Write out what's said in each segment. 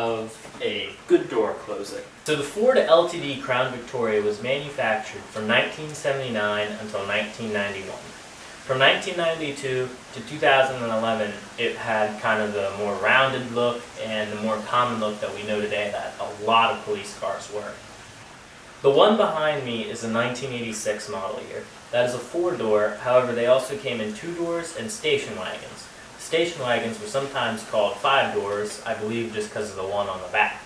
of a good door closing. So the Ford LTD Crown Victoria was manufactured from 1979 until 1991. From 1992 to 2011, it had kind of the more rounded look and the more common look that we know today that a lot of police cars were. The one behind me is a 1986 model year. That is a 4-door, however they also came in 2 doors and station wagons. Station wagons were sometimes called 5 doors, I believe just because of the one on the back.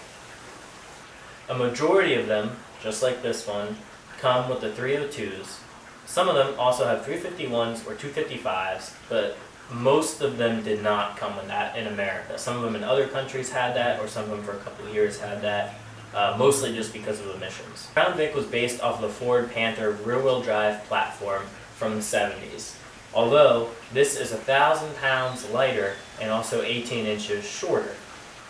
A majority of them, just like this one, come with the 302s. Some of them also have 351s or 255s, but most of them did not come with that in America. Some of them in other countries had that, or some of them for a couple of years had that, mostly just because of emissions. Crown Vic was based off of the Ford Panther rear-wheel drive platform from the 70s. Although, this is 1,000 pounds lighter and also 18 inches shorter.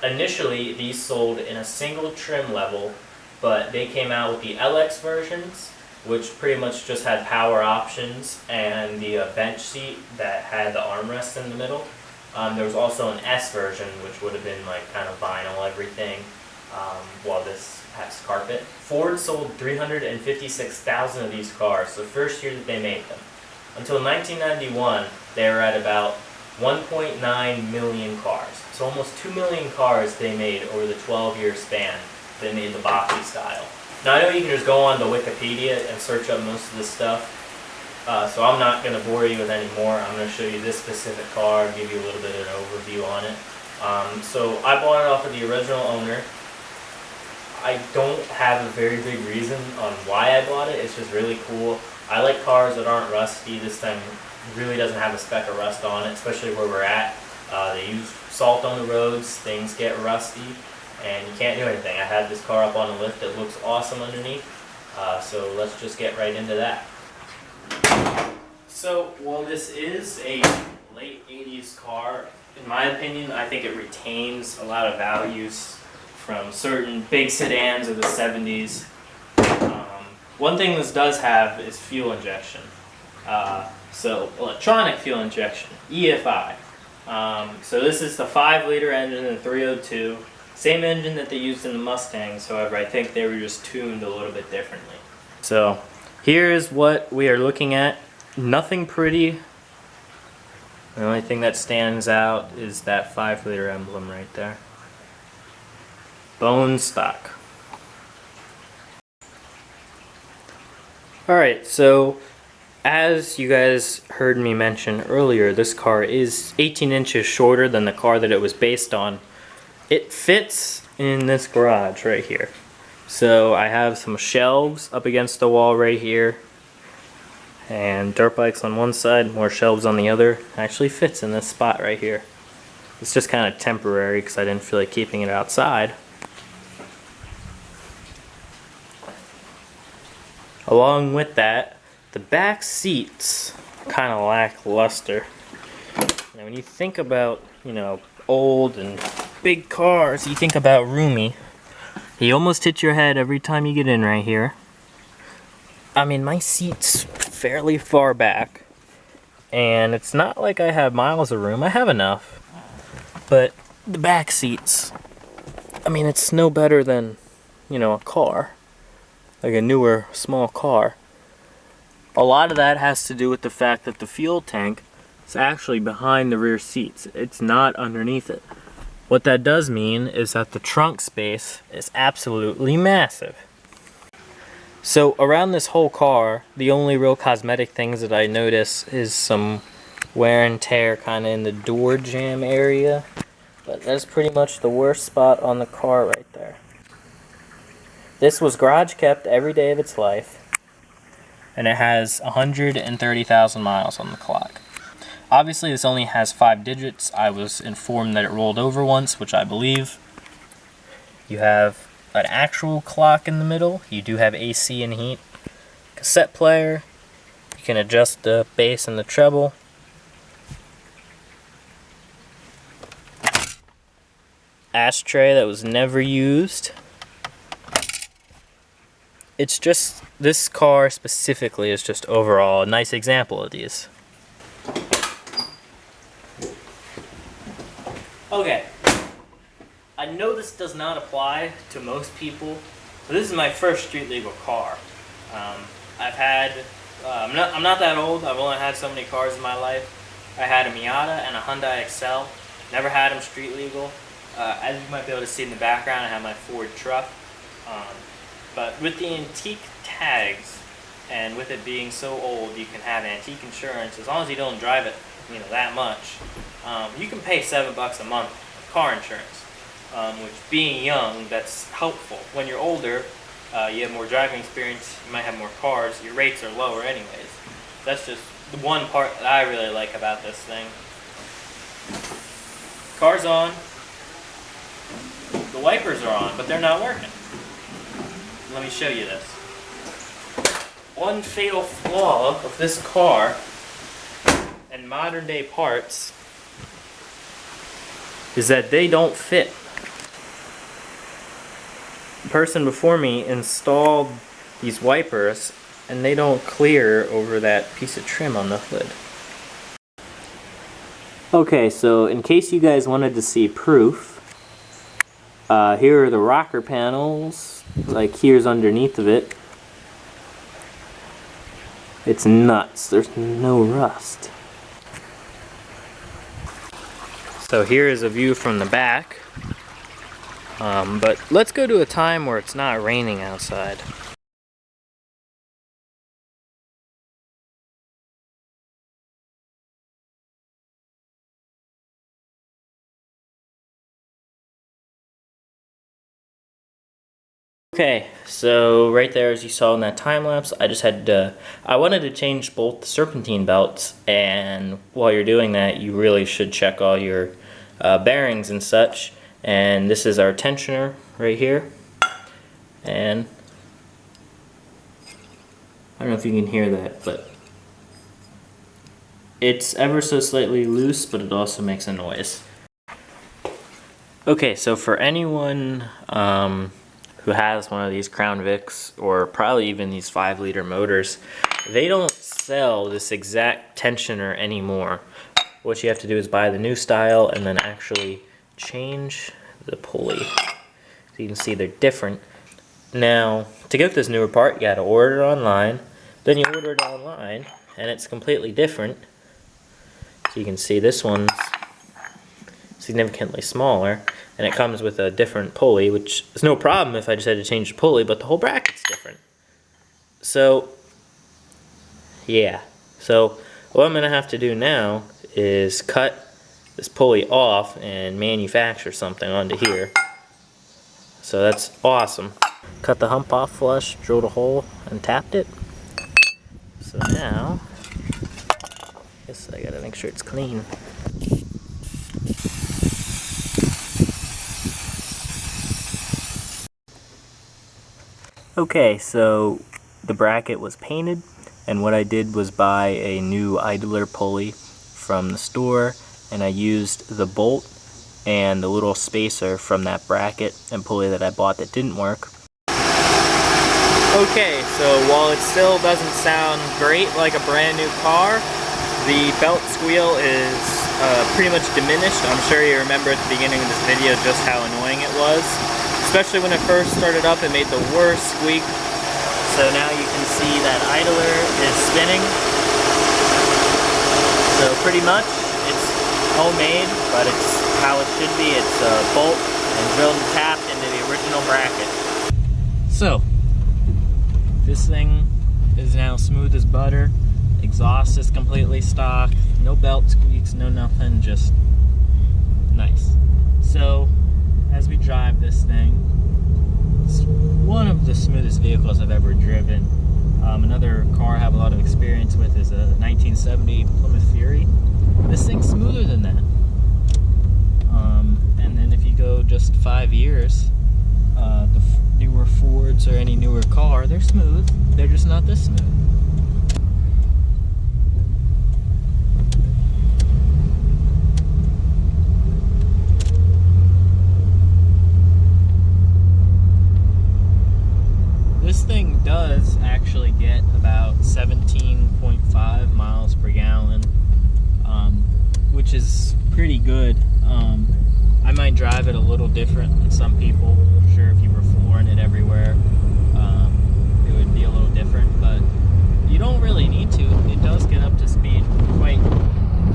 Initially, these sold in a single trim level, but they came out with the LX versions, which pretty much just had power options and the bench seat that had the armrest in the middle. There was also an S version, which would have been like kind of vinyl everything, while this has carpet. Ford sold 356,000 of these cars the first year that they made them. Until 1991, they were at about 1.9 million cars. So almost 2 million cars they made over the 12-year span. They made the boxy style. Now I know you can just go on to Wikipedia and search up most of this stuff, so I'm not going to bore you with any more. I'm going to show you this specific car, give you a little bit of an overview on it. So I bought it off of the original owner. I don't have a very big reason on why I bought it. It's just really cool. I like cars that aren't rusty. This thing really doesn't have a speck of rust on it, especially where we're at. They use salt on the roads, things get rusty, and you can't do anything. I had this car up on a lift. It looks awesome underneath, so let's just get right into that. So while this is a late 80s car, in my opinion, I think it retains a lot of values from certain big sedans of the 70s. One thing this does have is fuel injection. So electronic fuel injection, EFI. So this is the 5-liter engine in the 302. Same engine that they used in the Mustangs, however, I think they were just tuned a little bit differently. So here is what we are looking at. Nothing pretty. The only thing that stands out is that 5-liter emblem right there. Bone stock. Alright, so as you guys heard me mention earlier, this car is 18 inches shorter than the car that it was based on. It fits in this garage right here. So I have some shelves up against the wall right here, and dirt bikes on one side, more shelves on the other. It actually fits in this spot right here. It's just kind of temporary because I didn't feel like keeping it outside. Along with that, the back seats kind of lackluster. Now when you think about, old and big cars, you think about roomy. You almost hit your head every time you get in right here. I mean, my seat's fairly far back, and it's not like I have miles of room. I have enough, but the back seats, I mean, it's no better than, a car. Like a newer, small car. A lot of that has to do with the fact that the fuel tank is actually behind the rear seats. It's not underneath it. What that does mean is that the trunk space is absolutely massive. So around this whole car, the only real cosmetic things that I notice is some wear and tear kind of in the door jamb area. But that's pretty much the worst spot on the car right there. This was garage kept every day of its life, and it has 130,000 miles on the clock. Obviously this only has 5 digits. I was informed that it rolled over once, which I believe. You have an actual clock in the middle. You do have AC and heat. Cassette player. You can adjust the bass and the treble. Ashtray that was never used. It's just, this car specifically is just overall a nice example of these. Okay, I know this does not apply to most people, but this is my first street legal car. I've had, I'm not that old, I've only had so many cars in my life. I had a Miata and a Hyundai Excel, never had them street legal. As you might be able to see in the background, I have my Ford truck. But with the antique tags, and with it being so old, you can have antique insurance as long as you don't drive it, that much. You can pay $7 a month of car insurance, which, being young, that's helpful. When you're older, you have more driving experience, you might have more cars, your rates are lower anyways. That's just the one part that I really like about this thing. Car's on, the wipers are on, but they're not working. Let me show you this. One fatal flaw of this car and modern day parts is that they don't fit. The person before me installed these wipers and they don't clear over that piece of trim on the hood. Okay, so in case you guys wanted to see proof, here are the rocker panels, like here's underneath of it. It's nuts, there's no rust. So here is a view from the back, but let's go to a time where it's not raining outside. Okay, so right there, as you saw in that time lapse, I wanted to change both the serpentine belts, and while you're doing that, you really should check all your bearings and such. And this is our tensioner right here, and I don't know if you can hear that, but it's ever so slightly loose, but it also makes a noise. Okay, so for anyone who has one of these Crown Vics, or probably even these 5-liter motors, they don't sell this exact tensioner anymore. What you have to do is buy the new style and then actually change the pulley. So you can see they're different. Now, to get this newer part, you gotta order it online. Then you order it online, and it's completely different. So you can see this one's significantly smaller, and it comes with a different pulley, which is no problem if I just had to change the pulley, but the whole bracket's different. So yeah, so what I'm gonna have to do now is cut this pulley off and manufacture something onto here. So that's awesome. Cut the hump off flush, drilled a hole, and tapped it. So now, I guess I gotta make sure it's clean. Okay, so the bracket was painted, and what I did was buy a new idler pulley from the store, and I used the bolt and the little spacer from that bracket and pulley that I bought that didn't work. Okay, so while it still doesn't sound great like a brand new car, the belt squeal is pretty much diminished. I'm sure you remember at the beginning of this video just how annoying it was. Especially when it first started up, it made the worst squeak. So now you can see that idler is spinning. So pretty much, it's homemade, but it's how it should be. It's bolt and drilled and tapped into the original bracket. So, this thing is now smooth as butter. Exhaust is completely stock. No belt squeaks, no nothing, just nice. So, as we drive this thing, it's one of the smoothest vehicles I've ever driven. Another car I have a lot of experience with is a 1970 Plymouth Fury. This thing's smoother than that. And then if you go just 5 years, the newer Fords or any newer car, they're smooth. They're just not this smooth. This thing does actually get about 17.5 miles per gallon, which is pretty good. I might drive it a little different than some people. I'm sure if you were flooring it everywhere, it would be a little different, but you don't really need to. It does get up to speed quite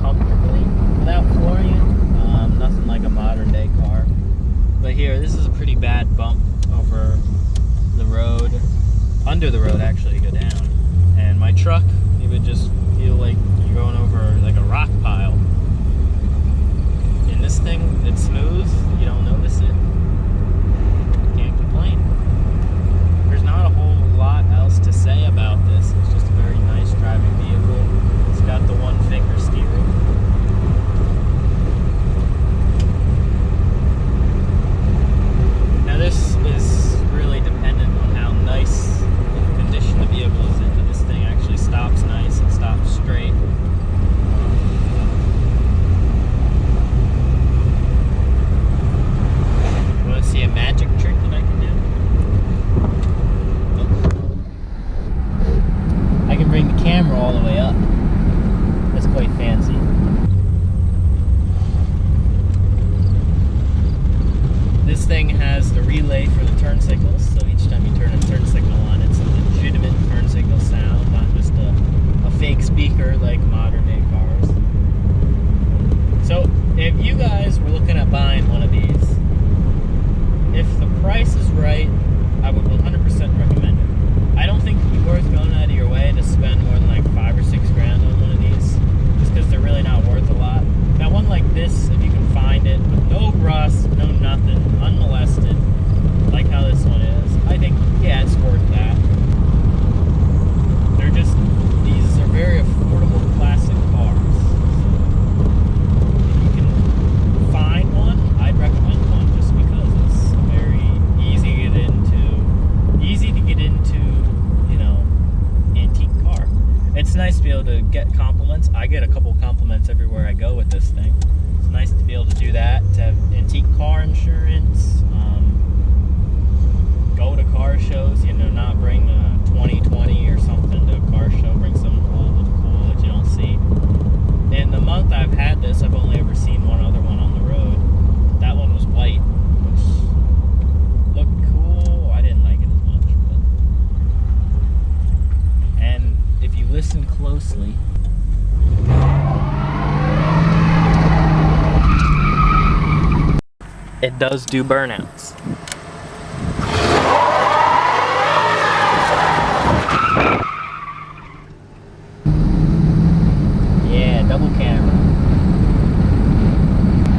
comfortably without flooring it. Nothing like a modern day car. But here, this is a pretty bad bump over the road, under the road actually, to go down. And my truck, it would just feel like you're going over like a rock pile. And this thing, it's smooth, you don't notice it. Can't complain. There's not a whole lot else to say about this. It's just a very nice driving vehicle. It's got the one finger steering. Now this is really dependent on how nice the condition the vehicle is in. But this thing actually stops nice, it stops straight. Want to see a magic trick that I can do? I can bring the camera all the way up. That's quite fancy. This thing has the relay for the turn signals, so each time you turn a turn signal on, it's a legitimate turn signal sound, not just a fake speaker like modern day cars. So if you guys were looking at buying one of these, if the price is right, I would 100% recommend it. I don't think it'd be worth going out of your way to spend more than like $5 or $6 grand on one of these, just because they're really not worth a lot. Now one like this, if you can find it, with no rust, no nothing, unmolested, like how this one is, I think, yeah, it's worth that. They're just, these are very affordable classic cars. If you can find one, I'd recommend one just because it's very easy to get into, you know, antique car. It's nice to be able to get compliments. I get a couple compliments everywhere I go with this thing. It's nice to be able to do that, to have antique car insurance, go to car shows, you know, not bring a 2020 or something to a car show, bring something cool that you don't see. In the month I've had this, I've only ever seen one other one on the road. That one was white, which looked cool. I didn't like it as much, but... And if you listen closely, it does do burnouts. Yeah, double camera.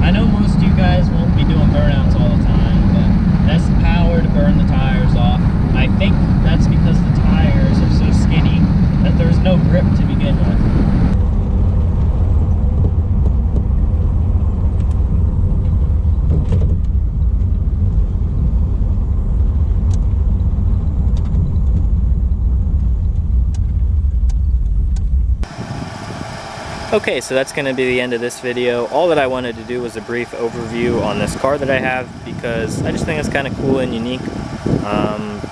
I know most of you guys won't be doing burnouts all the time, but that's the power to burn the tires off. I think that's because the tires are so skinny that there's no grip to begin with. Okay, so that's going to be the end of this video. All that I wanted to do was a brief overview on this car that I have because I just think it's kind of cool and unique.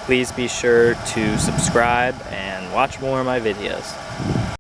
Please be sure to subscribe and watch more of my videos.